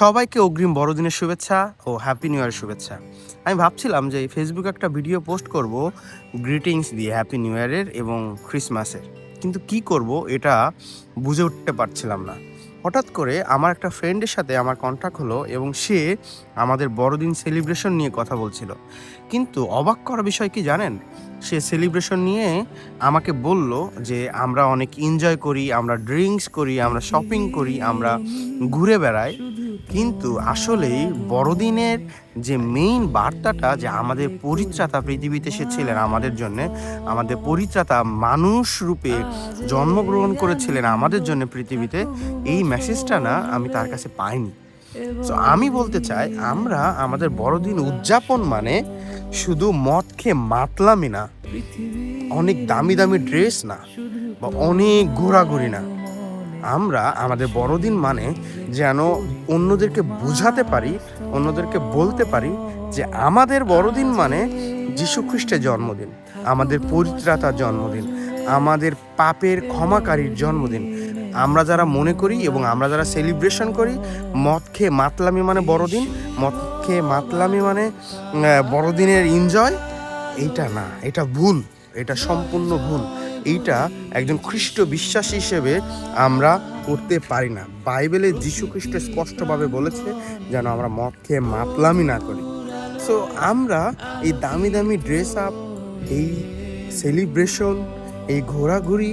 সবাইকে অগ্রিম বড়দিনের শুভেচ্ছা ও হ্যাপি নিউ ইয়ারের শুভেচ্ছা। আমি ভাবছিলাম যে এই ফেসবুকে একটা ভিডিও পোস্ট করব গ্রিটিংস দিয়ে হ্যাপি নিউ ইয়ারের এবং ক্রিসমাসের, কিন্তু কি করব এটা বুঝে উঠতে পারছিলাম না। হঠাৎ করে আমার একটা ফ্রেন্ডের সাথে আমার কন্ট্যাক্ট হলো এবং সে আমাদের বড়দিন সেলিব্রেশন নিয়ে কথা বলছিল। কিন্তু অবাক করা বিষয় কি জানেন, সে সেলিব্রেশন নিয়ে আমাকে বলল যে আমরা অনেক এনজয় করি, আমরা ড্রিঙ্কস করি, আমরা শপিং করি, আমরা ঘুরে বেড়াই। কিন্তু আসলেই বড়দিনের যে মেইন বার্তাটা, যে আমাদের পরিত্রাতা পৃথিবীতে এসেছিলেন আমাদের জন্যে, আমাদের পরিত্রাতা মানুষ রূপে জন্মগ্রহণ করেছিলেন আমাদের জন্য পৃথিবীতে, এই মেসেজটা না আমি তার কাছে পাইনি। তো আমি বলতে চাই, আমরা আমাদের বড়দিন উদযাপন মানে শুধু মদ খেয়ে মাতলামি না, অনেক দামি দামি ড্রেস না, বা অনেক ঘোরাঘুরি না। আমরা আমাদের বড়দিন মানে যেন অন্যদেরকে বোঝাতে পারি, অন্যদেরকে বলতে পারি যে আমাদের বড়দিন মানে যীশু খ্রিস্টের জন্মদিন, আমাদের পরিত্রাতার জন্মদিন, আমাদের পাপের ক্ষমাকারীর জন্মদিন। আমরা যারা মনে করি এবং আমরা যারা সেলিব্রেশন করি মদ খেয়ে মাতলামি মানে বড়দিন, মদ খেয়ে মাতলামি মানে বড়দিনের এনজয়, এইটা না, এটা ভুল, এটা সম্পূর্ণ ভুল। এইটা একজন খ্রিস্ট বিশ্বাসী হিসেবে আমরা করতে পারি না। বাইবেলে যীশু খ্রিস্ট স্পষ্টভাবে বলেছে যেন আমরা মদ খেয়ে মাতলামি না করি। সো আমরা এই দামি দামি ড্রেস আপ, এই সেলিব্রেশন, এই ঘোরাঘুরি,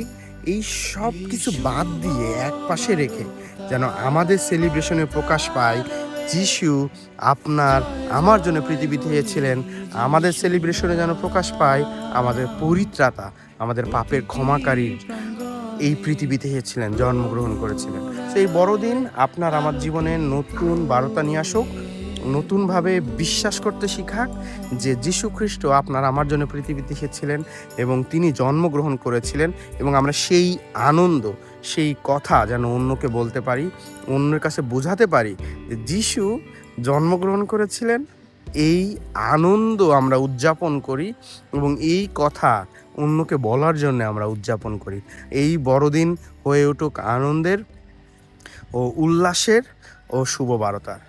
এই সব কিছু বাদ দিয়ে এক পাশে রেখে যেন আমাদের সেলিব্রেশনে প্রকাশ পায় যিশু আপনার আমার জন্য পৃথিবীতে এসেছিলেন, আমাদের সেলিব্রেশনে যেন প্রকাশ পায় আমাদের পরিত্রাতা, আমাদের পাপের ক্ষমাকারীর এই পৃথিবীতে এসেছিলেন, জন্মগ্রহণ করেছিলেন। সেই বড়দিন আপনার আমার জীবনে নতুন বার্তা নিয়ে আসুক, নতুনভাবে বিশ্বাস করতে শিখাক যে যীশু খ্রিস্ট আপনার আমার জন্য পৃথিবীতে এসেছিলেন এবং তিনি জন্মগ্রহণ করেছিলেন, এবং আমরা সেই আনন্দ, সেই কথা যেন অন্যকে বলতে পারি, অন্যের কাছে বোঝাতে পারি যে যীশু জন্মগ্রহণ করেছিলেন। এই আনন্দ আমরা উদযাপন করি এবং এই কথা অন্যকে বলার জন্য আমরা উদযাপন করি। এই বড়দিন হয়ে উঠুক আনন্দের ও উল্লাসের ও শুভ বার্তার।